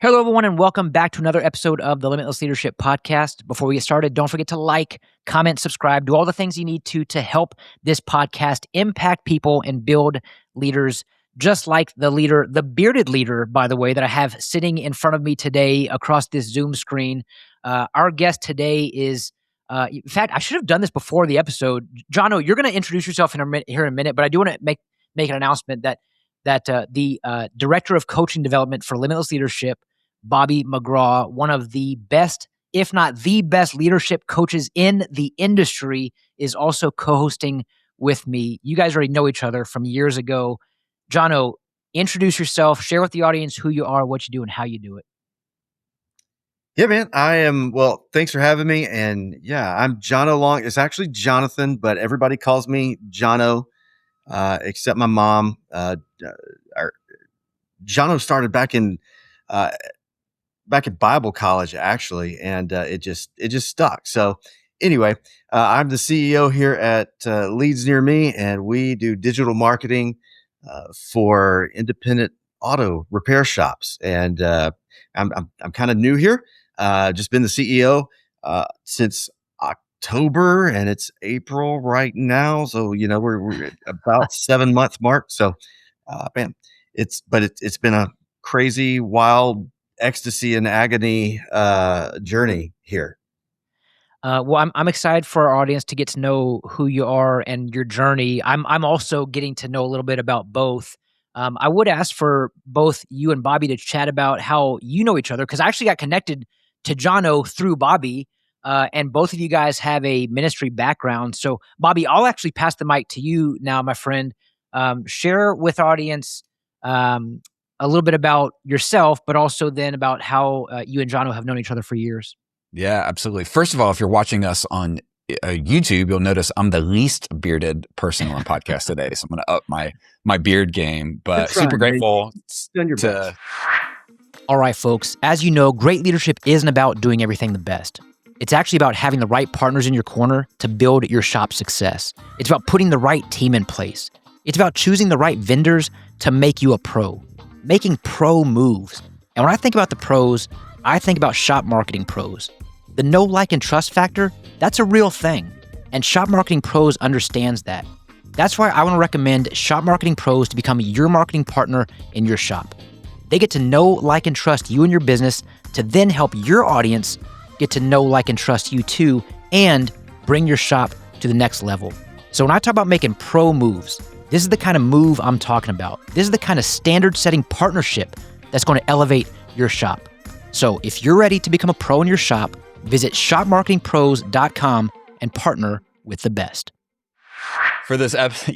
Hello, everyone, and welcome back to another episode of the Limitless Leadership Podcast. Before we get started, don't forget to like, comment, subscribe, do all the things you need to help this podcast impact people and build leaders just like the leader, the bearded leader, by the way, that I have sitting in front of me today across this Zoom screen. Our guest today is, in fact, I should have done this before the episode. Jono, you're going to introduce yourself here in a minute, but I do want to make an announcement that the Director of Coaching Development for Limitless Leadership, Bobby McGraw, one of the best, if not the best leadership coaches in the industry, is also co-hosting with me. You guys already know each other from years ago. Jono, introduce yourself, share with the audience who you are, what you do, and how you do it. Yeah, man, I am. Well, thanks for having me. And yeah, I'm Jono Long. It's actually Jonathan, but everybody calls me Jono, except my mom. Jono started back in Bible college, actually, and it just stuck. So anyway, I'm the CEO here at Leads Near Me, and we do digital marketing for independent auto repair shops. And I'm kind of new here. Just been the CEO since October, and it's April right now. So we're at about 7 month mark. So man, it's been a crazy, wild, ecstasy and agony journey here. Well, I'm excited for our audience to get to know who you are and your journey. I'm also getting to know a little bit about both. I would ask for both you and Bobby to chat about how you know each other, because I actually got connected to Jono through Bobby, and both of you guys have a ministry background. So, Bobby, I'll actually pass the mic to you now, my friend. Share with our audience a little bit about yourself, but also then about how you and Jono have known each other for years. Yeah, absolutely. First of all, if you're watching us on YouTube, you'll notice I'm the least bearded person on podcast today. So I'm going to up my beard game, but super grateful to... All right, folks, as you know, great leadership isn't about doing everything the best. It's actually about having the right partners in your corner to build your shop's success. It's about putting the right team in place. It's about choosing the right vendors to make you a pro, making pro moves. And when I think about the pros, I think about shop marketing pros. The know, like, and trust factor, that's a real thing. And Shop Marketing Pros understands that. That's why I want to recommend Shop Marketing Pros to become your marketing partner in your shop. They get to know, like, and trust you and your business to then help your audience get to know, like, and trust you too, and bring your shop to the next level. So when I talk about making pro moves, this is the kind of move I'm talking about. This is the kind of standard-setting partnership that's going to elevate your shop. So if you're ready to become a pro in your shop, visit shopmarketingpros.com and partner with the best. For this episode,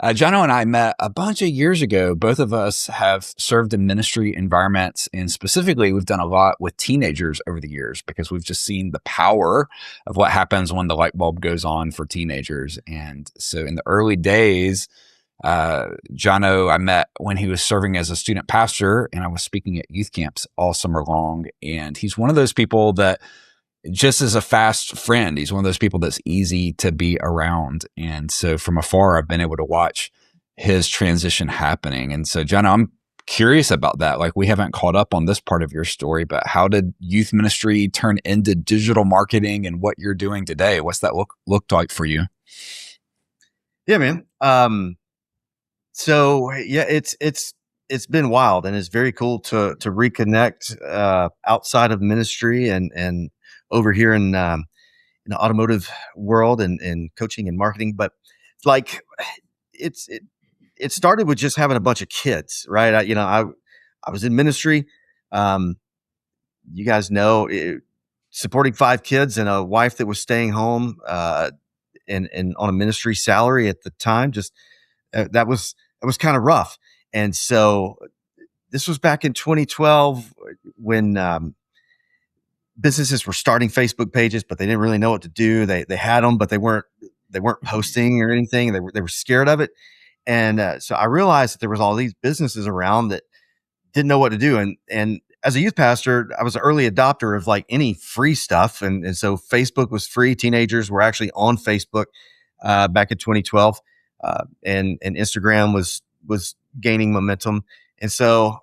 Jono and I met a bunch of years ago. Both of us have served in ministry environments, and specifically, we've done a lot with teenagers over the years because we've just seen the power of what happens when the light bulb goes on for teenagers. And so in the early days, Jono, I met when he was serving as a student pastor, and I was speaking at youth camps all summer long. And he's one of those people that just is a fast friend. He's one of those people that's easy to be around. And so from afar, I've been able to watch his transition happening. And so, Jono, I'm curious about that. Like, we haven't caught up on this part of your story, but how did youth ministry turn into digital marketing and what you're doing today? What's that look like for you? Yeah, man. So yeah, it's been wild, and it's very cool to reconnect outside of ministry and over here in the automotive world and coaching and marketing. But like it started with just having a bunch of kids, right? I was in ministry. You guys know, supporting 5 kids and a wife that was staying home and on a ministry salary at the time. Just that was kind of rough. And so this was back in 2012 when businesses were starting Facebook pages, but they didn't really know what to do. They had them, but they weren't posting or anything. They were scared of it. And so I realized that there was all these businesses around that didn't know what to do. And as a youth pastor, I was an early adopter of like any free stuff. And so Facebook was free. Teenagers were actually on Facebook back in 2012. And Instagram was gaining momentum. And so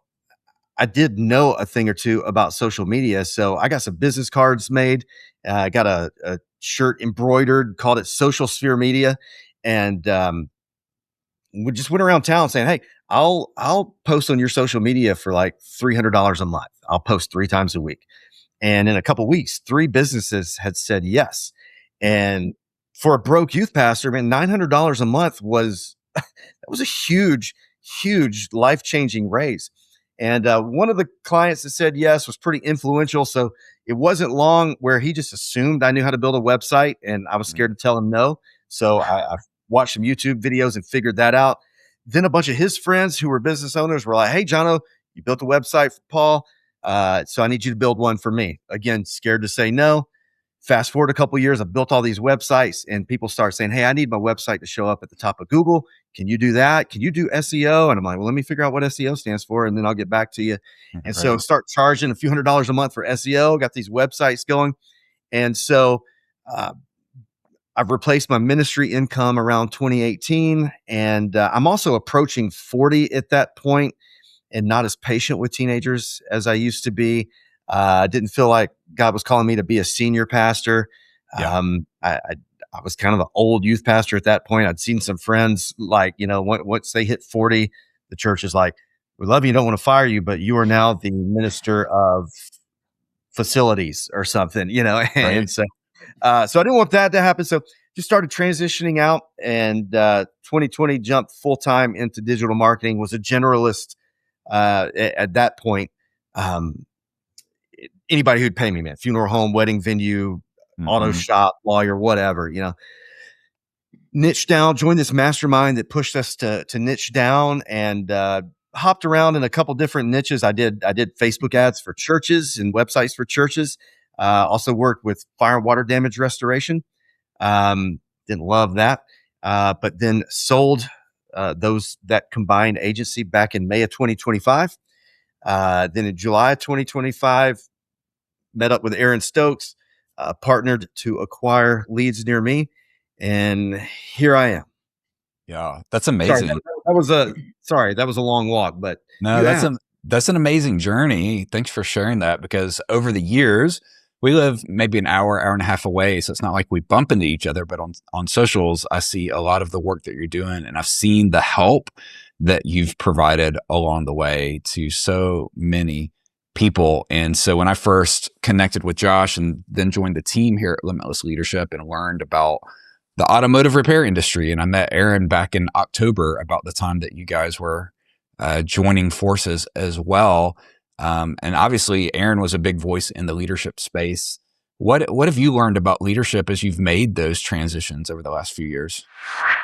I did know a thing or two about social media. So I got some business cards made. I got a shirt embroidered, called it Social Sphere Media. And we just went around town saying, "Hey, I'll post on your social media for like $300 a month. I'll post 3 times a week." And in a couple of weeks, 3 businesses had said yes. And for a broke youth pastor, man, $900 a month was that was a huge, huge life changing raise. And one of the clients that said yes was pretty influential. So it wasn't long where he just assumed I knew how to build a website, and I was scared to tell him no. So I watched some YouTube videos and figured that out. Then a bunch of his friends who were business owners were like, "Hey, Jono, you built a website for Paul. So I need you to build one for me." Again, scared to say no. Fast forward a couple of years, I built all these websites, and people start saying, "Hey, I need my website to show up at the top of Google. Can you do that? Can you do SEO?" And I'm like, "Well, let me figure out what SEO stands for, and then I'll get back to you." And so start charging a few $100s a month for SEO, got these websites going. And so I've replaced my ministry income around 2018. And I'm also approaching 40 at that point, and not as patient with teenagers as I used to be. I didn't feel like God was calling me to be a senior pastor. Yeah. I was kind of an old youth pastor at that point. I'd seen some friends, like, once they hit 40, the church is like, "We love you, don't want to fire you, but you are now the minister of facilities," or something, Right. And so I didn't want that to happen. So just started transitioning out, and 2020 jumped full time into digital marketing, was a generalist at that point. Um, Anybody who'd pay me, man, funeral home, wedding venue, auto shop, lawyer, whatever, niche down, joined this mastermind that pushed us to niche down, and hopped around in a couple different niches. I did Facebook ads for churches and websites for churches. Also worked with fire and water damage restoration. Didn't love that. But then sold that combined agency back in May of 2025. Then in July of 2025, met up with Aaron Stokes, partnered to acquire leads near me, and here I am. Yeah, that's amazing. That was a long walk, but no, that's an amazing journey. Thanks for sharing that, because over the years, we live maybe an hour and a half away. So it's not like we bump into each other, but on socials, I see a lot of the work that you're doing, and I've seen the help that you've provided along the way to so many people. And so when I first connected with Josh and then joined the team here at Limitless Leadership and learned about the automotive repair industry, and I met Aaron back in October about the time that you guys were joining forces as well. And obviously Aaron was a big voice in the leadership space. What have you learned about leadership as you've made those transitions over the last few years?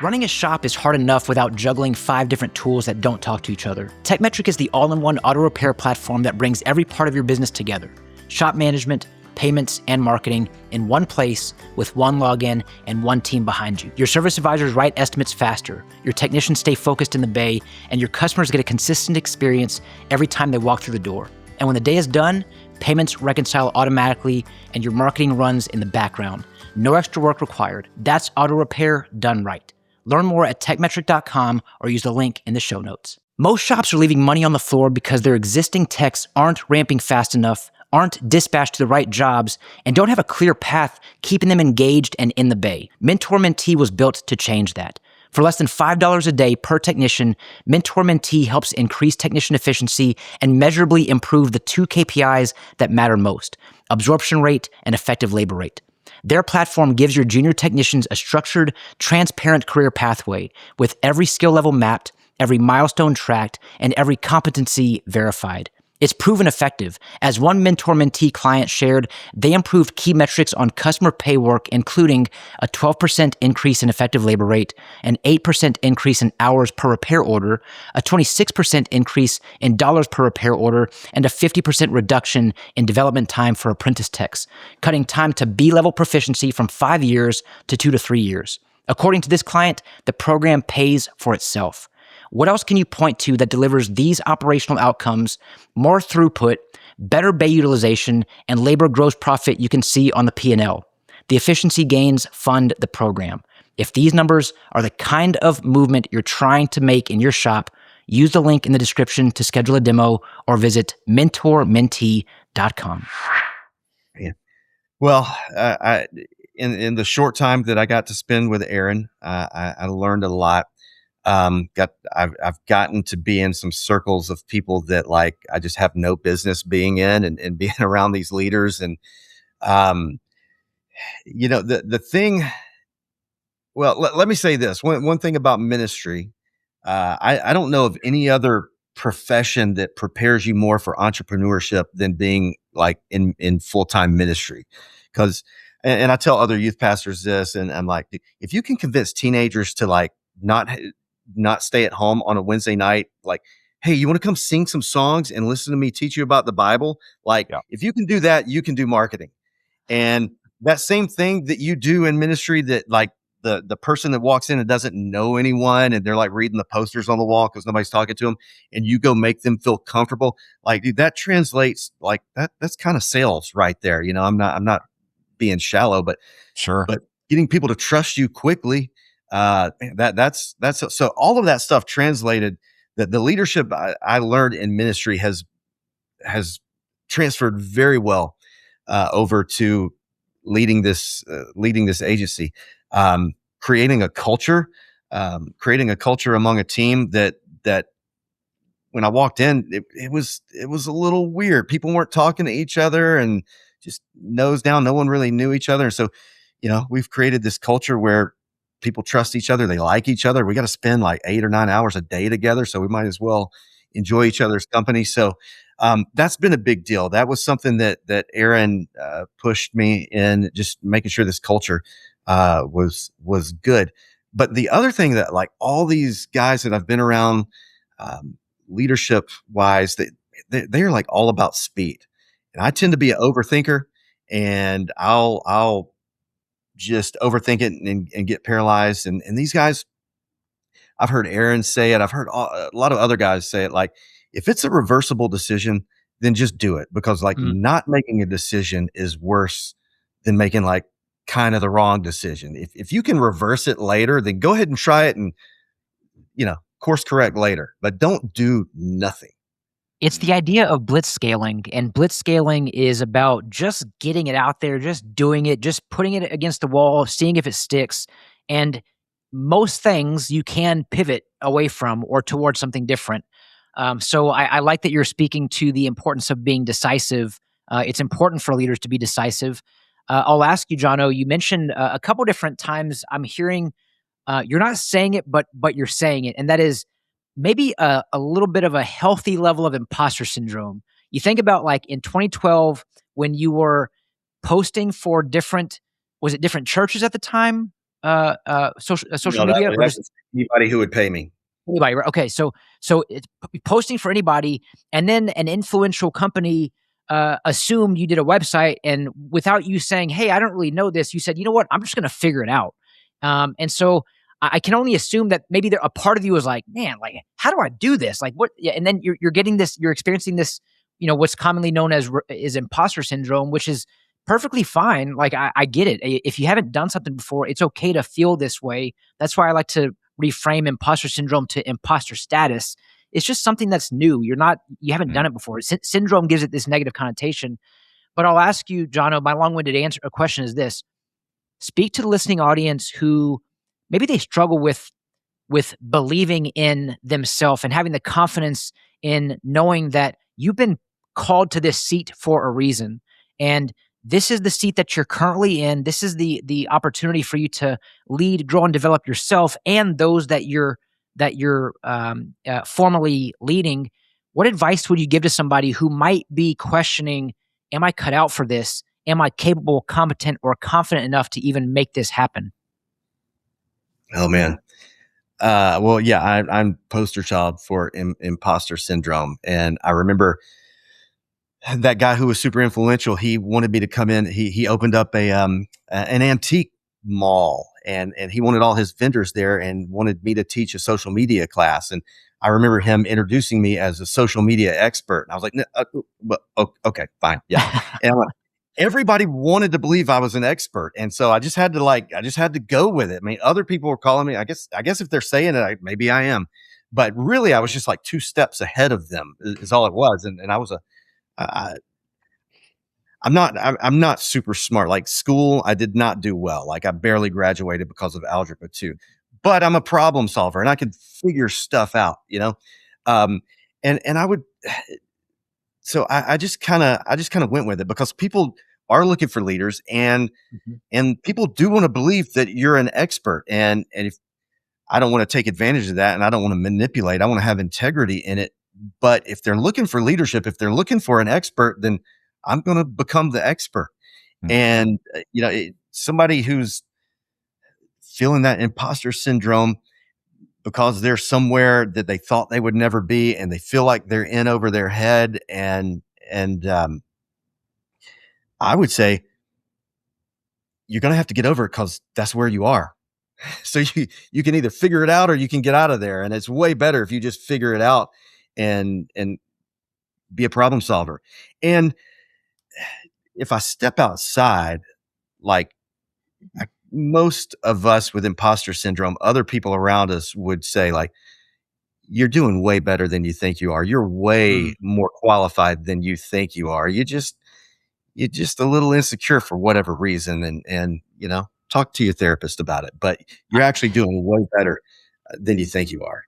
Running a shop is hard enough without juggling 5 different tools that don't talk to each other. TechMetric is the all-in-one auto repair platform that brings every part of your business together. Shop management, payments, and marketing in one place with one login and one team behind you. Your service advisors write estimates faster, your technicians stay focused in the bay, and your customers get a consistent experience every time they walk through the door. And when the day is done, payments reconcile automatically and your marketing runs in the background. No extra work required. That's auto repair done right. Learn more at techmetric.com or use the link in the show notes. Most shops are leaving money on the floor because their existing techs aren't ramping fast enough, aren't dispatched to the right jobs, and don't have a clear path keeping them engaged and in the bay. Mentor Mentee was built to change that. For less than $5 a day per technician, Mentor Mentee helps increase technician efficiency and measurably improve the 2 KPIs that matter most: absorption rate and effective labor rate. Their platform gives your junior technicians a structured, transparent career pathway with every skill level mapped, every milestone tracked, and every competency verified. It's proven effective. As one Mentor Mentee client shared, they improved key metrics on customer pay work, including a 12% increase in effective labor rate, an 8% increase in hours per repair order, a 26% increase in dollars per repair order, and a 50% reduction in development time for apprentice techs, cutting time to B-level proficiency from 5 years to 2 to 3 years. According to this client, the program pays for itself. What else can you point to that delivers these operational outcomes, more throughput, better bay utilization, and labor gross profit you can see on the P&L? The efficiency gains fund the program. If these numbers are the kind of movement you're trying to make in your shop, use the link in the description to schedule a demo or visit mentormentee.com. Yeah. Well, in the short time that I got to spend with Aaron, I learned a lot. I've gotten to be in some circles of people that like I just have no business being in, and being around these leaders. And the thing. Well, let me say this. One thing about ministry, I don't know of any other profession that prepares you more for entrepreneurship than being like in full-time ministry. Because, and I tell other youth pastors this, and I'm like, if you can convince teenagers to like not stay at home on a Wednesday night, like, hey, you want to come sing some songs and listen to me teach you about the Bible? Like, if you can do that, you can do marketing. And that same thing that you do in ministry, that like the person that walks in and doesn't know anyone, and they're like reading the posters on the wall because nobody's talking to them, and you go make them feel comfortable. Like, dude, that translates like that's kind of sales right there. I'm not being shallow, but Sure. But getting people to trust you quickly, that's so all of that stuff translated. That the leadership I learned in ministry has transferred very well over to leading this agency, creating a culture among a team that when I walked in, it was a little weird. People weren't talking to each other and just nose down. No one really knew each other. And so, we've created this culture where people trust each other. They like each other. We got to spend like 8 or 9 hours a day together. So we might as well enjoy each other's company. So that's been a big deal. That was something that Aaron pushed me in, just making sure this culture was good. But the other thing that like all these guys that I've been around, leadership wise, they're like all about speed. And I tend to be an overthinker, and I'll just overthink it and get paralyzed. And these guys, I've heard Aaron say it. I've heard a lot of other guys say it. Like, if it's a reversible decision, then just do it, because like not making a decision is worse than making like kind of the wrong decision. If you can reverse it later, then go ahead and try it and, course correct later, but don't do nothing. It's the idea of blitz scaling, and blitz scaling is about just getting it out there, just doing it, just putting it against the wall, seeing if it sticks. And most things you can pivot away from or towards something different. So I like that you're speaking to the importance of being decisive. It's important for leaders to be decisive. I'll ask you, Jono, you mentioned a couple different times I'm hearing you're not saying it, but you're saying it. And that is maybe a little bit of a healthy level of imposter syndrome. You think about like in 2012 when you were posting for different churches at the time? Social media? Or just anybody who would pay me. Anybody, right? Okay, so it's posting for anybody, and then an influential company assumed you did a website, and without you saying, "Hey, I don't really know this," you said, "You know what? I'm just going to figure it out." And so I can only assume that maybe a part of you was like, "Man, like, how do I do this? Like, what?" Yeah, and then you're getting this, you're experiencing this, what's commonly known as is imposter syndrome, which is perfectly fine. Like, I get it. If you haven't done something before, it's okay to feel this way. That's why I like to reframe imposter syndrome to imposter status. It's just something that's new. You haven't done it before. Syndrome gives it this negative connotation. But I'll ask you, Jono, my long-winded question is this. Speak to the listening audience who maybe they struggle with believing in themselves and having the confidence in knowing that you've been called to this seat for a reason. And this is the seat that you're currently in. This is the opportunity for you to lead, grow, and develop yourself and those that you're formally leading. What advice would you give to somebody who might be questioning, am I cut out for this? Am I capable, competent, or confident enough to even make this happen? Oh, man. Well, yeah, I'm poster child for imposter syndrome. And I remember that guy who was super influential, he wanted me to come in. He opened up an antique mall, and he wanted all his vendors there and wanted me to teach a social media class. And I remember him introducing me as a social media expert. And I was like, okay, fine. Yeah. And I'm like, everybody wanted to believe I was an expert. And so I just had to go with it. I mean, other people were calling me, I guess if they're saying it, maybe I am, but really I was just like 2 steps ahead of them is all it was. And I was I, I'm not super smart. Like school, I did not do well. Like I barely graduated because of algebra 2. But I'm a problem solver and I could figure stuff out, you know? Um, and I would so I just kind of went with it because people are looking for leaders Mhm. and people do want to believe that you're an expert. And if I don't want to take advantage of that and I don't want to manipulate, I want to have integrity in it. But if they're looking for leadership, if they're looking for an expert, then I'm going to become the expert. Mm. And, somebody who's feeling that imposter syndrome because they're somewhere that they thought they would never be and they feel like they're in over their head. And I would say you're going to have to get over it because that's where you are. So you can either figure it out or you can get out of there. And it's way better if you just figure it out and be a problem solver. And if I step outside, like most of us with imposter syndrome, other people around us would say, like, you're doing way better than you think you are. You're way Mm. more qualified than you think you are. You're just a little insecure for whatever reason. And, talk to your therapist about it, but you're actually doing way better than you think you are.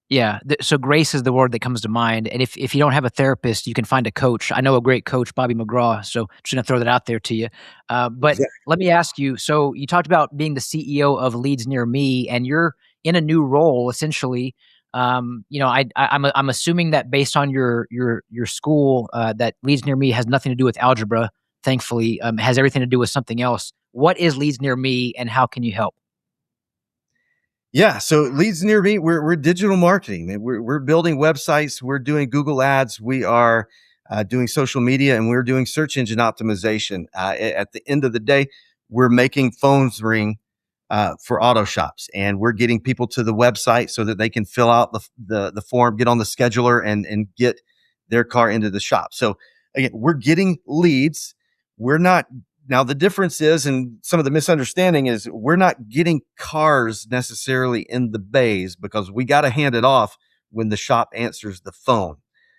Yeah, so grace is the word that comes to mind, and if you don't have a therapist, you can find a coach. I know a great coach, Bobby McGraw, so just gonna throw that out there to you. But Yeah. let me ask you, so you talked about being the CEO of Leads Near Me, and you're in a new role, essentially. I'm assuming that based on your school, that Leads Near Me has nothing to do with algebra, thankfully, has everything to do with something else. What is Leads Near Me, and how can you help? Yeah, so Leads Near Me, we're digital marketing. Man. We're building websites. We're doing Google Ads. We are doing social media, and we're doing search engine optimization. At the end of the day, we're making phones ring for auto shops, and we're getting people to the website so that they can fill out the form, get on the scheduler, and get their car into the shop. So again, we're getting leads. We're not Now, the difference is, and some of the misunderstanding is, we're not getting cars necessarily in the bays because we got to hand it off when the shop answers the phone.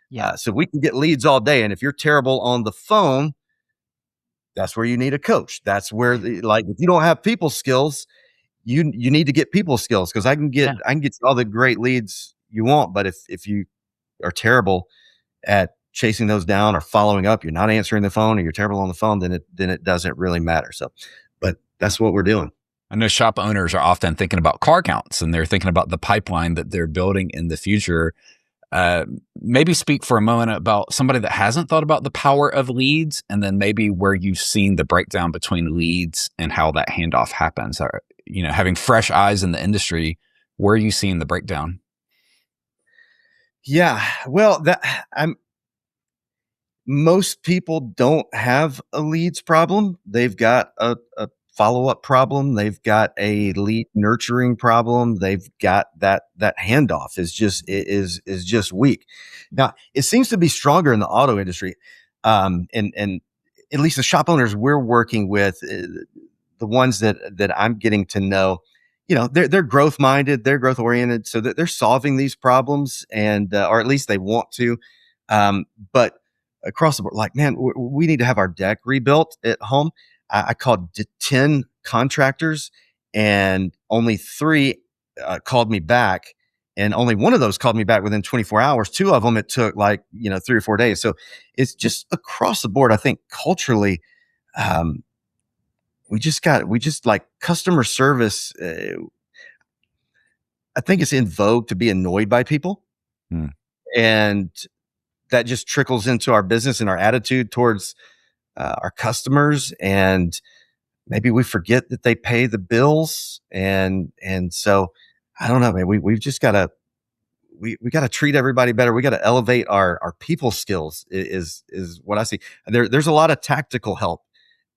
Yeah, So we can get leads all day. And if you're terrible on the phone, that's where you need a coach. That's where, like, if you don't have people skills, you need to get people skills because yeah. I can get you all the great leads you want. But if you are terrible at chasing those down or following up, you're not answering the phone or you're terrible on the phone, then it doesn't really matter. So, but that's what we're doing. I know shop owners are often thinking about car counts and they're thinking about the pipeline that they're building in the future. Maybe speak for a moment about somebody that hasn't thought about the power of leads and then maybe where you've seen the breakdown between leads and how that handoff happens. Or, having fresh eyes in the industry, where are you seeing the breakdown? Yeah. Well, most people don't have a leads problem. They've got a follow-up problem. They've got a lead nurturing problem. They've got that handoff is just weak. Now, it seems to be stronger in the auto industry. And at least the shop owners we're working with, the ones that I'm getting to know, they're growth minded, they're growth oriented, so that they're solving these problems and or at least they want to. But across the board, like, man, we need to have our deck rebuilt at home. I called 10 contractors and only 3 called me back. And only one of those called me back within 24 hours. 2 of them, it took 3 or 4 days. So it's just across the board. I think culturally, we just like customer service. I think it's in vogue to be annoyed by people. Hmm. And that just trickles into our business and our attitude towards our customers. And maybe we forget that they pay the bills. And so I don't know, man, we've just got to, we got to treat everybody better. We got to elevate our people skills is what I see. There's a lot of tactical help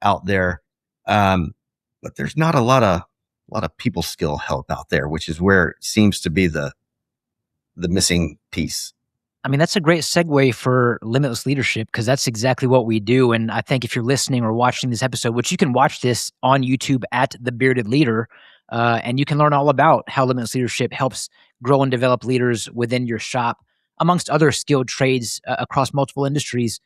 out there. But there's not a lot of people skill help out there, which is where it seems to be the missing piece. I mean, that's a great segue for Limitless Leadership because that's exactly what we do. And I think if you're listening or watching this episode, which you can watch this on YouTube at The Bearded Leader, and you can learn all about how Limitless Leadership helps grow and develop leaders within your shop, amongst other skilled trades across multiple industries.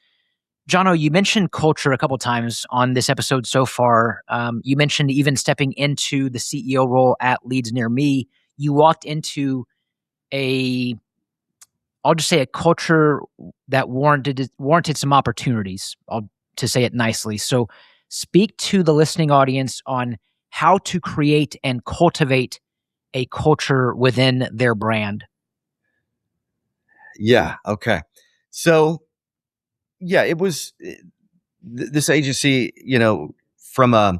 Jono, you mentioned culture a couple times on this episode so far. You mentioned even stepping into the CEO role at Leads Near Me. You walked into I'll just say a culture that warranted some opportunities, to say it nicely. So speak to the listening audience on how to create and cultivate a culture within their brand. Yeah. Okay. So yeah, it was this agency, from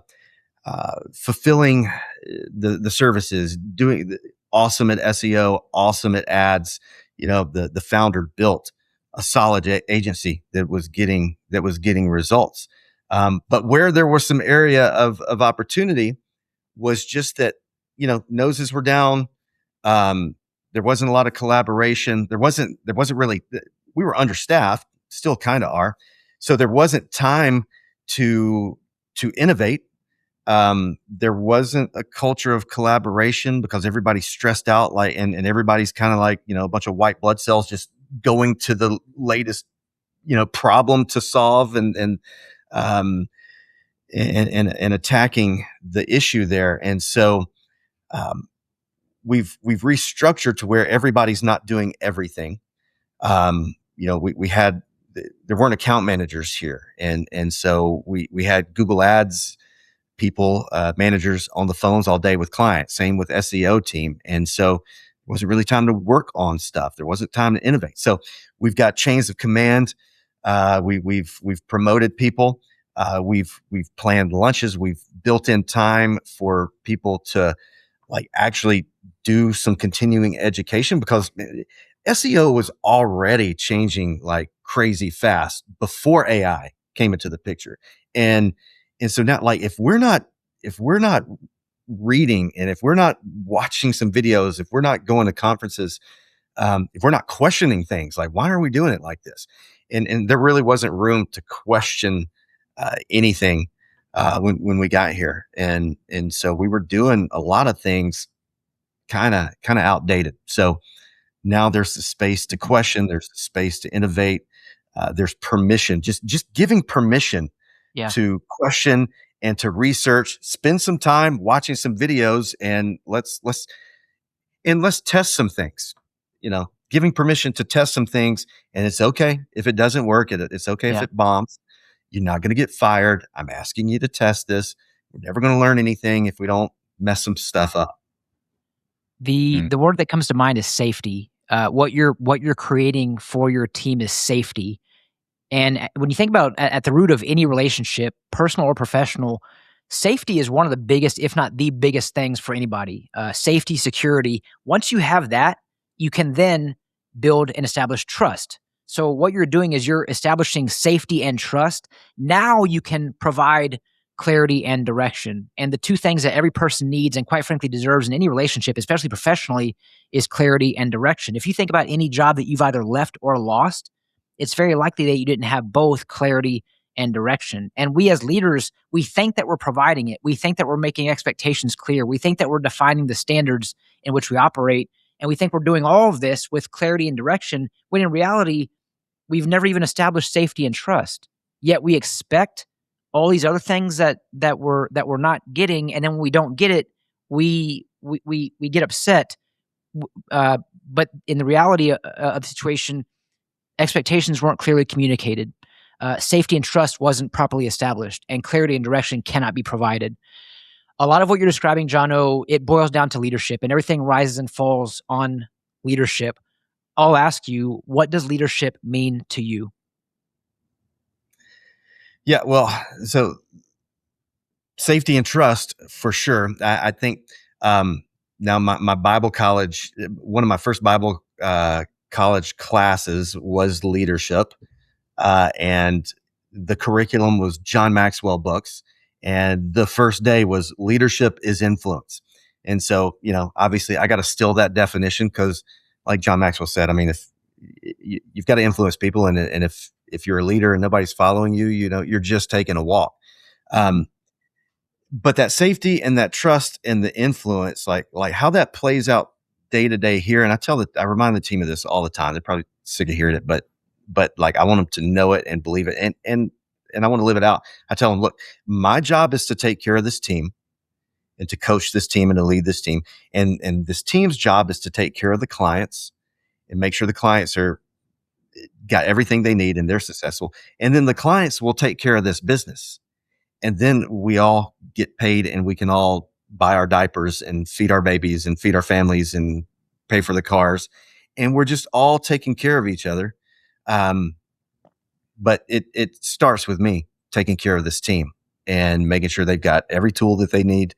fulfilling the services, doing awesome at SEO, awesome at ads. The founder built a solid agency that was getting results. But where there was some area of opportunity was just that, noses were down. There wasn't a lot of collaboration. There wasn't really, we were understaffed, still kind of are. So there wasn't time to innovate. There wasn't a culture of collaboration because everybody's stressed out, and everybody's kind of like, a bunch of white blood cells just going to the latest, problem to solve and attacking the issue there. And so, we've restructured to where everybody's not doing everything. We had, there weren't account managers here. And so we had Google Ads people, managers on the phones all day with clients, same with SEO team. And so it wasn't really time to work on stuff. There wasn't time to innovate. So we've got chains of command. We've promoted people. We've planned lunches. We've built in time for people to actually do some continuing education, because SEO was already changing like crazy fast before AI came into the picture. And so now, if we're not reading, and if we're not watching some videos, if we're not going to conferences, if we're not questioning things like, why are we doing it like this? And there really wasn't room to question anything when we got here. And so we were doing a lot of things kind of outdated. So now there's the space to question, there's the space to innovate, there's permission, just giving permission to question and to research, spend some time watching some videos, and let's test some things, giving permission to test some things. And it's okay if it doesn't work. It's okay if it bombs. You're not going to get fired. I'm asking you to test this. We're never going to learn anything if we don't mess some stuff up. The word that comes to mind is safety. What you're creating for your team is safety. And when you think about at the root of any relationship, personal or professional, safety is one of the biggest, if not the biggest things for anybody. Safety, security. Once you have that, you can then build and establish trust. So what you're doing is you're establishing safety and trust. Now you can provide clarity and direction. And the two things that every person needs and quite frankly deserves in any relationship, especially professionally, is clarity and direction. If you think about any job that you've either left or lost, it's very likely that you didn't have both clarity and direction. And we as leaders, we think that we're providing it. We think that we're making expectations clear. We think that we're defining the standards in which we operate. And we think we're doing all of this with clarity and direction, when in reality, we've never even established safety and trust. Yet we expect all these other things that we're not getting, and then when we don't get it, we get upset. But in the reality of the situation, expectations weren't clearly communicated. Safety and trust wasn't properly established, and clarity and direction cannot be provided. A lot of what you're describing, Jono, it boils down to leadership, and everything rises and falls on leadership. I'll ask you, what does leadership mean to you? Yeah, well, so safety and trust for sure. I think now my Bible college, one of my first Bible college classes was leadership, and the curriculum was John Maxwell books, and the first day was leadership is influence. And so, obviously I got to steal that definition, because like John Maxwell said, I mean, if you've got to influence people, and if you're a leader and nobody's following you, you're just taking a walk. But that safety and that trust and the influence, like how that plays out day to day here, and I remind the team of this all the time. They're probably sick of hearing it, but like I want them to know it and believe it, and I want to live it out. I tell them, look, my job is to take care of this team and to coach this team and to lead this team, and this team's job is to take care of the clients and make sure the clients are got everything they need and they're successful, and then the clients will take care of this business, and then we all get paid and we can all buy our diapers and feed our babies and feed our families and pay for the cars. And we're just all taking care of each other. But it starts with me taking care of this team and making sure they've got every tool that they need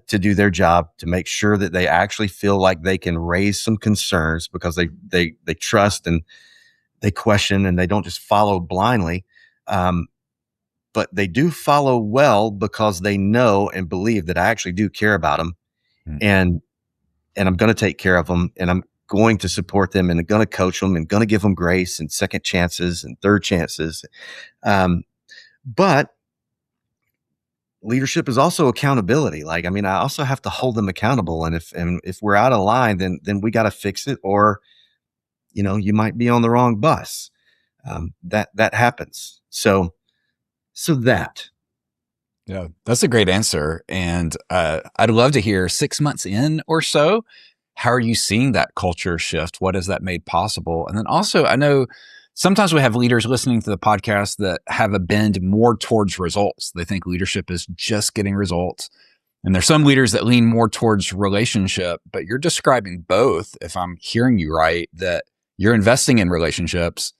to do their job, to make sure that they actually feel like they can raise some concerns because they trust and they question and they don't just follow blindly. But they do follow well because they know and believe that I actually do care about them, and I'm going to take care of them, and I'm going to support them, and I'm going to coach them, and going to give them grace and second chances and third chances. But leadership is also accountability. Like, I mean, I also have to hold them accountable, and if we're out of line, then we got to fix it, or you might be on the wrong bus. That happens. So that. Yeah, that's a great answer. And I'd love to hear 6 months in or so, how are you seeing that culture shift? What has that made possible? And then also, I know sometimes we have leaders listening to the podcast that have a bend more towards results. They think leadership is just getting results. And there's some leaders that lean more towards relationship, but you're describing both, if I'm hearing you right, that you're investing in relationships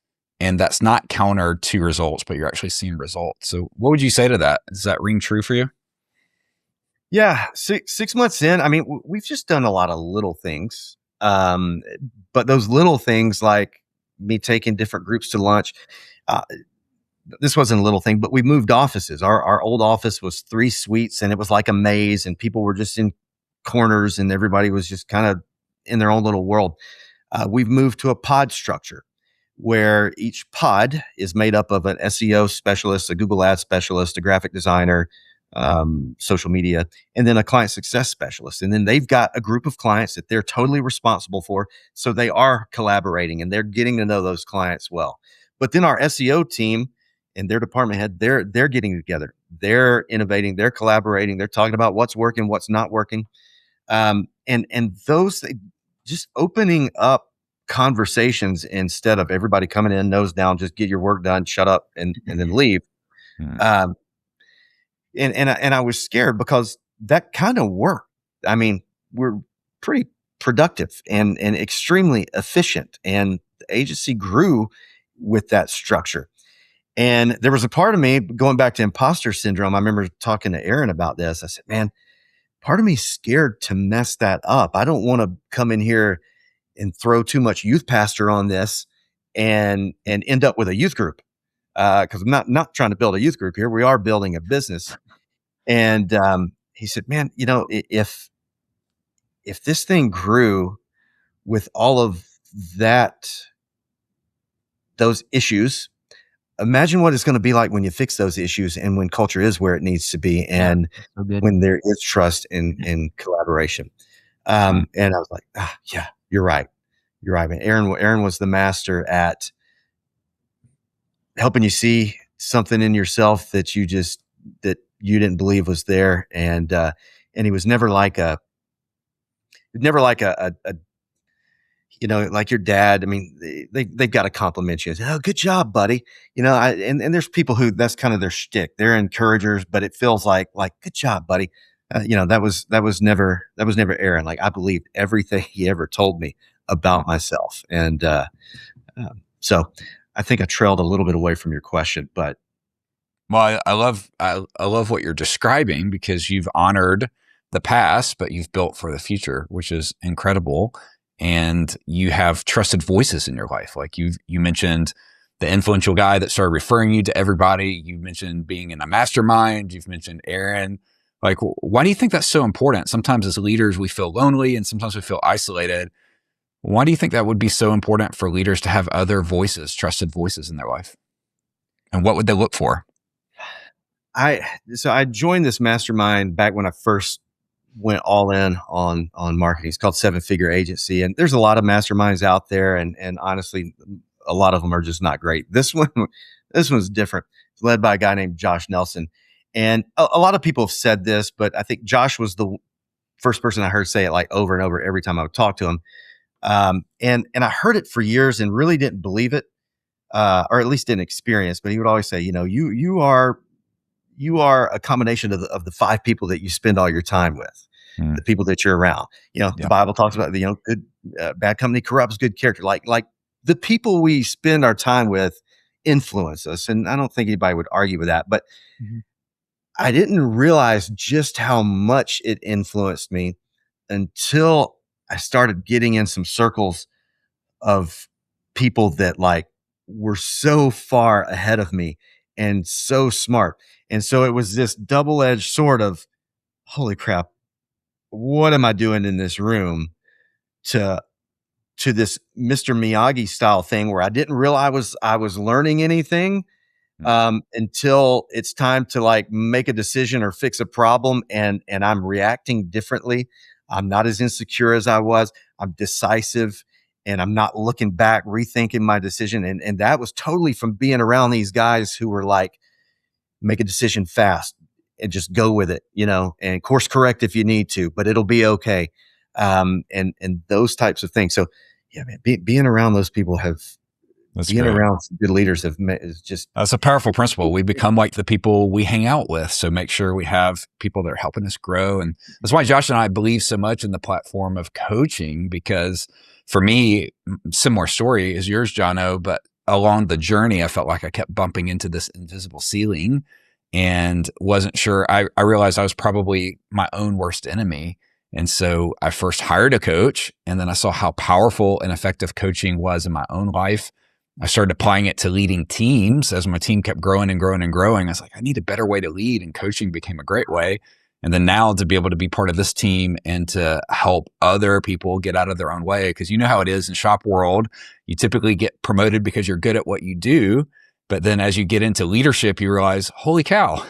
and that's not counter to results, but you're actually seeing results. So what would you say to that? Does that ring true for you? Yeah. 6 months in, I mean, we've just done a lot of little things. But those little things, like me taking different groups to lunch, this wasn't a little thing, but we moved offices. Our old office was 3 suites and it was like a maze, and people were just in corners and everybody was just kind of in their own little world. We've moved to a pod structure, where each pod is made up of an SEO specialist, a Google Ads specialist, a graphic designer, social media, and then a client success specialist. And then they've got a group of clients that they're totally responsible for. So they are collaborating and they're getting to know those clients well. But then our SEO team and their department head, they're getting together. They're innovating, they're collaborating, they're talking about what's working, what's not working. And those, just opening up conversations instead of everybody coming in nose down, just get your work done, shut up, and then leave. And I was scared because that kind of worked. I mean, we're pretty productive and extremely efficient, and the agency grew with that structure. And there was a part of me, going back to imposter syndrome, I remember talking to Aaron about this. I said, man, part of me is scared to mess that up. I don't want to come in here and throw too much youth pastor on this and end up with a youth group. Cause I'm not trying to build a youth group here. We are building a business. And, he said, man, if this thing grew with all of those issues, imagine what it's going to be like when you fix those issues and when culture is where it needs to be. And when there is trust and collaboration. And I was like, yeah, you're right. You're right, man. Aaron was the master at helping you see something in yourself that you didn't believe was there. And he was never like a like your dad. I mean, they've got to compliment you. Oh, good job, buddy. And there's people who that's kind of their shtick. They're encouragers, but it feels like good job, buddy. That was never Aaron. Like, I believed everything he ever told me about myself. And so I think I trailed a little bit away from your question, but. Well, I love what you're describing, because you've honored the past, but you've built for the future, which is incredible. And you have trusted voices in your life. Like you mentioned the influential guy that started referring you to everybody. You mentioned being in a mastermind. You've mentioned Aaron. Like, why do you think that's so important? Sometimes as leaders, we feel lonely and sometimes we feel isolated. Why do you think that would be so important for leaders to have other voices, trusted voices in their life? And what would they look for? So I joined this mastermind back when I first went all in on marketing. It's called Seven Figure Agency, and there's a lot of masterminds out there, and honestly, a lot of them are just not great. This one's different. It's led by a guy named Josh Nelson, and a lot of people have said this, but I think Josh was the first person I heard say it like over and over every time I would talk to him. And I heard it for years and really didn't believe it, or at least didn't experience. But he would always say, you are a combination of the five people that you spend all your time with, the people that you're around. The Bible talks about good, bad company corrupts good character. Like the people we spend our time with influence us, and I don't think anybody would argue with that. But I didn't realize just how much it influenced me until I started getting in some circles of people that like were so far ahead of me and so smart. And so it was this double-edged sword of, holy crap, what am I doing in this room to this Mr. Miyagi style thing where I didn't realize I was learning anything until it's time to like make a decision or fix a problem. And I'm reacting differently. I'm not as insecure as I was. I'm decisive and I'm not looking back, rethinking my decision. And that was totally from being around these guys who were like, make a decision fast and just go with it, and course correct if you need to, but it'll be okay. And those types of things. So yeah, man, being around those people around some good leaders is just. That's a powerful principle. We become like the people we hang out with. So make sure we have people that are helping us grow. And that's why Josh and I believe so much in the platform of coaching, because for me, similar story as yours, Jono, but along the journey, I felt like I kept bumping into this invisible ceiling and wasn't sure. I realized I was probably my own worst enemy. And so I first hired a coach, and then I saw how powerful and effective coaching was in my own life. I started applying it to leading teams as my team kept growing and growing and growing. I was like, I need a better way to lead, and coaching became a great way. And then now to be able to be part of this team and to help other people get out of their own way. Because you know how it is in shop world, you typically get promoted because you're good at what you do. But then as you get into leadership, you realize, holy cow,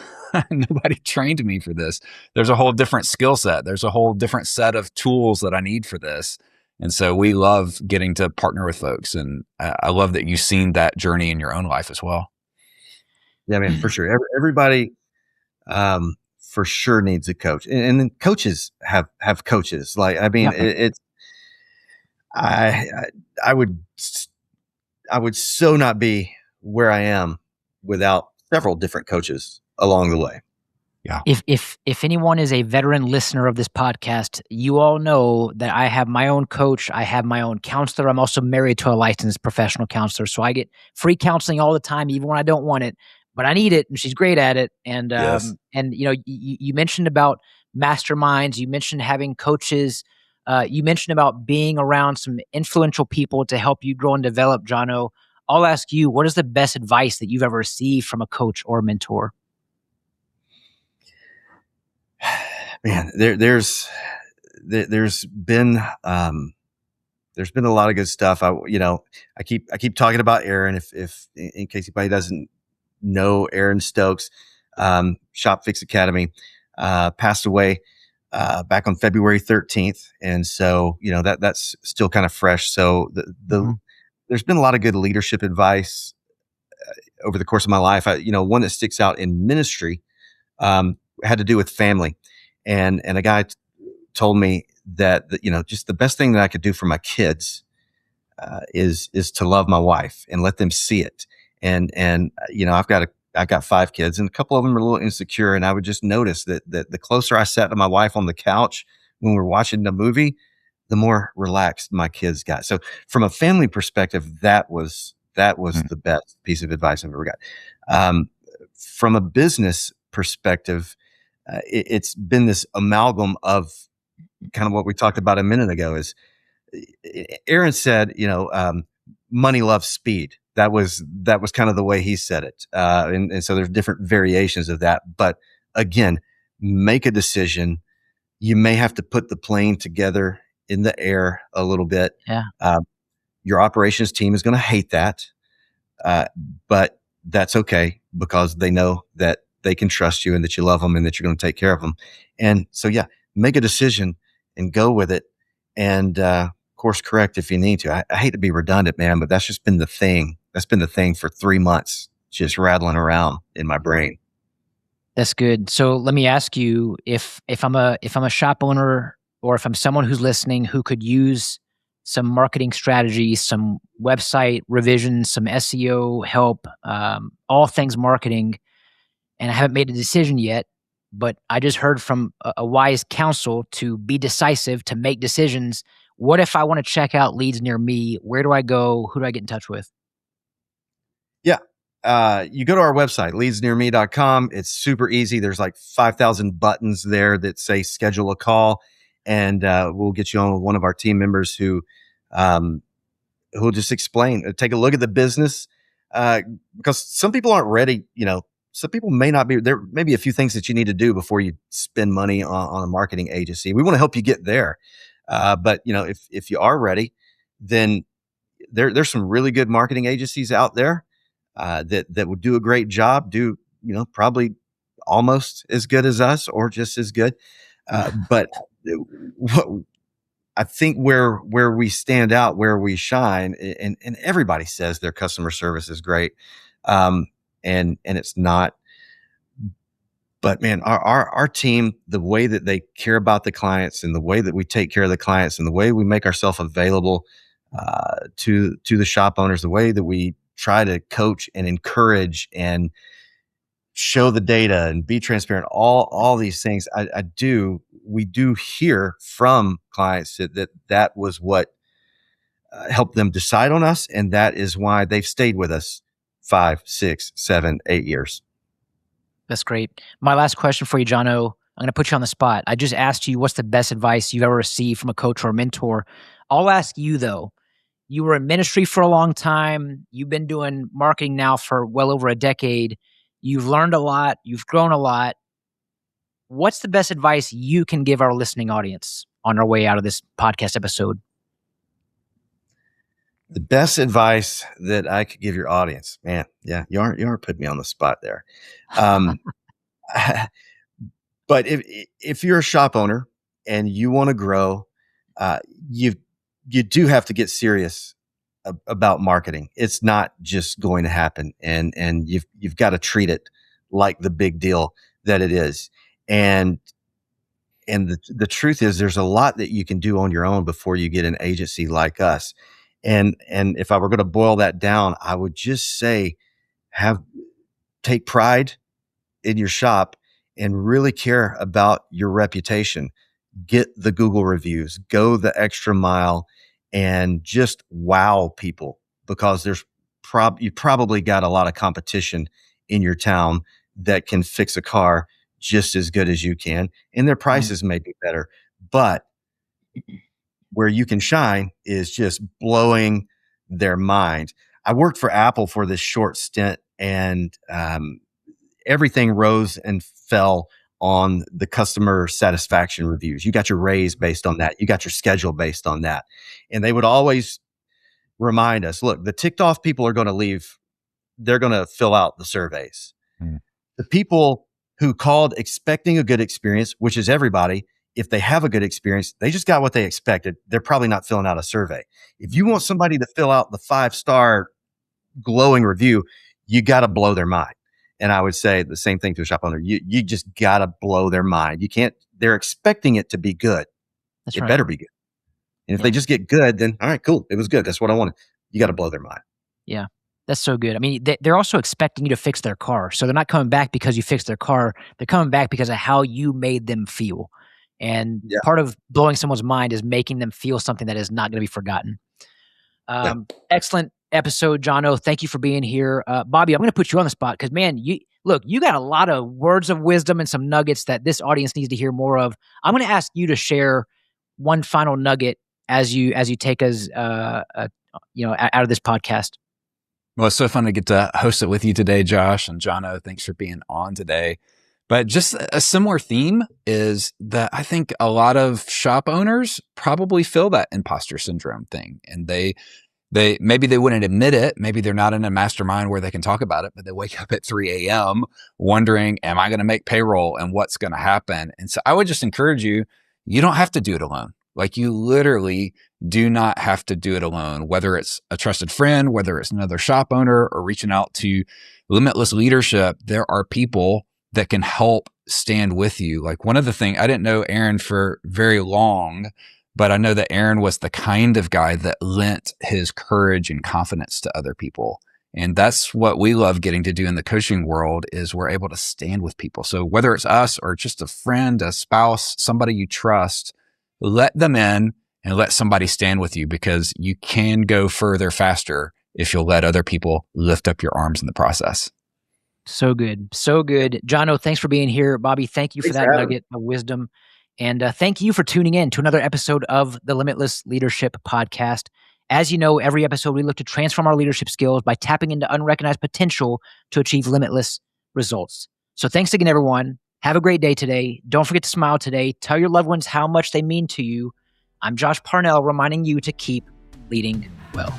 nobody trained me for this. There's a whole different skill set. There's a whole different set of tools that I need for this. And so we love getting to partner with folks. And I love that you've seen that journey in your own life as well. Yeah, man, for sure. Everybody for sure needs a coach. And then coaches have coaches. Like, I mean, I would so not be where I am without several different coaches along the way. Yeah. If anyone is a veteran listener of this podcast, you all know that I have my own coach. I have my own counselor. I'm also married to a licensed professional counselor. So I get free counseling all the time, even when I don't want it, but I need it. And she's great at it. And, Yes. and you mentioned about masterminds. You mentioned having coaches. You mentioned about being around some influential people to help you grow and develop, Jono. I'll ask you, what is the best advice that you've ever received from a coach or a mentor? Man, there's been a lot of good stuff. I keep talking about Aaron. If in case anybody doesn't know, Aaron Stokes, Shop Fix Academy, passed away back on February 13th, and so that's still kind of fresh. So there's been a lot of good leadership advice over the course of my life. One that sticks out in ministry had to do with family. And a guy told me that just the best thing that I could do for my kids is to love my wife and let them see it. And I've got 5 kids, and a couple of them are a little insecure. And I would just notice that the closer I sat to my wife on the couch when we were watching the movie, the more relaxed my kids got. So from a family perspective, that was the best piece of advice I've ever got. From a business perspective, it's been this amalgam of kind of what we talked about a minute ago. Is Aaron said, money loves speed. That was kind of the way he said it. And so there's different variations of that. But again, make a decision. You may have to put the plane together in the air a little bit. Yeah. Your operations team is going to hate that. But that's okay, because they know that they can trust you and that you love them and that you're going to take care of them. And so, yeah, make a decision and go with it, and course correct if you need to. I hate to be redundant, man, but that's just been the thing. That's been the thing for 3 months, just rattling around in my brain. That's good. So let me ask you, if I'm a shop owner, or if I'm someone who's listening who could use some marketing strategies, some website revisions, some SEO help, all things marketing, and I haven't made a decision yet, but I just heard from a wise counsel to be decisive, to make decisions. What if I want to check out leads near me? Where do I go? Who do I get in touch with? Yeah. You go to our website, leadsnearme.com. It's super easy. There's like 5,000 buttons there that say schedule a call, and we'll get you on with one of our team members who'll just explain, take a look at the business, because some people aren't ready. Some people may not be there. Maybe a few things that you need to do before you spend money on a marketing agency. We want to help you get there. But if you are ready, then there's some really good marketing agencies out there that would do a great job, probably almost as good as us or just as good. But what I think where we stand out, where we shine, and everybody says their customer service is great, and it's not. But man, our team, the way that they care about the clients, and the way that we take care of the clients, and the way we make ourselves available to the shop owners, the way that we try to coach and encourage and show the data and be transparent, all these things, we do hear from clients that was what helped them decide on us, and that is why they've stayed with us 5, 6, 7, 8 years. That's great. My last question for you, Jono, I'm going to put you on the spot. I just asked you what's the best advice you've ever received from a coach or a mentor. I'll ask you, though. You were in ministry for a long time. You've been doing marketing now for well over a decade. You've learned a lot. You've grown a lot. What's the best advice you can give our listening audience on our way out of this podcast episode? The best advice that I could give your audience, man. Yeah, you aren't putting me on the spot there. But if you're a shop owner and you want to grow, you do have to get serious about marketing. It's not just going to happen, and you've got to treat it like the big deal that it is. And the truth is, there's a lot that you can do on your own before you get an agency like us. And if I were going to boil that down, I would just say, take pride in your shop and really care about your reputation. Get the Google reviews, go the extra mile, and just wow people, because you probably got a lot of competition in your town that can fix a car just as good as you can, and their prices may be better. But where you can shine is just blowing their mind. I worked for Apple for this short stint, and everything rose and fell on the customer satisfaction reviews. You got your raise based on that. You got your schedule based on that. And they would always remind us, look, the ticked off people are going to leave. They're going to fill out the surveys. The people who called expecting a good experience, which is everybody, if they have a good experience, they just got what they expected, they're probably not filling out a survey. If you want somebody to fill out the 5-star glowing review, you got to blow their mind. And I would say the same thing to a shop owner. You just got to blow their mind. You can't, they're expecting it to be good. That's it right. better be good. And if they just get good, then all right, cool. It was good. That's what I wanted. You got to blow their mind. Yeah. That's so good. I mean, they're also expecting you to fix their car. So they're not coming back because you fixed their car. They're coming back because of how you made them feel. And part of blowing someone's mind is making them feel something that is not going to be forgotten. Excellent episode, Jono. Thank you for being here. Bobby, I'm going to put you on the spot because, man, you got a lot of words of wisdom and some nuggets that this audience needs to hear more of. I'm going to ask you to share one final nugget as you take us, out of this podcast. Well, it's so fun to get to host it with you today, Josh and Jono. Thanks for being on today. But just a similar theme is that I think a lot of shop owners probably feel that imposter syndrome thing, and they maybe they wouldn't admit it. Maybe they're not in a mastermind where they can talk about it, but they wake up at 3 a.m. wondering, am I going to make payroll and what's going to happen? And so I would just encourage you, you don't have to do it alone. Like, you literally do not have to do it alone, whether it's a trusted friend, whether it's another shop owner, or reaching out to Limitless Leadership. There are people that can help stand with you. Like, one of the things, I didn't know Aaron for very long, but I know that Aaron was the kind of guy that lent his courage and confidence to other people. And that's what we love getting to do in the coaching world, is we're able to stand with people. So whether it's us or just a friend, a spouse, somebody you trust, let them in and let somebody stand with you, because you can go further faster if you'll let other people lift up your arms in the process. So good. So good. Jono, thanks for being here. Bobby, thank you for Thanks that for having nugget of wisdom. And thank you for tuning in to another episode of the Limitless Leadership Podcast. As you know, every episode we look to transform our leadership skills by tapping into unrecognized potential to achieve limitless results. So thanks again, everyone. Have a great day today. Don't forget to smile today. Tell your loved ones how much they mean to you. I'm Josh Parnell, reminding you to keep leading well.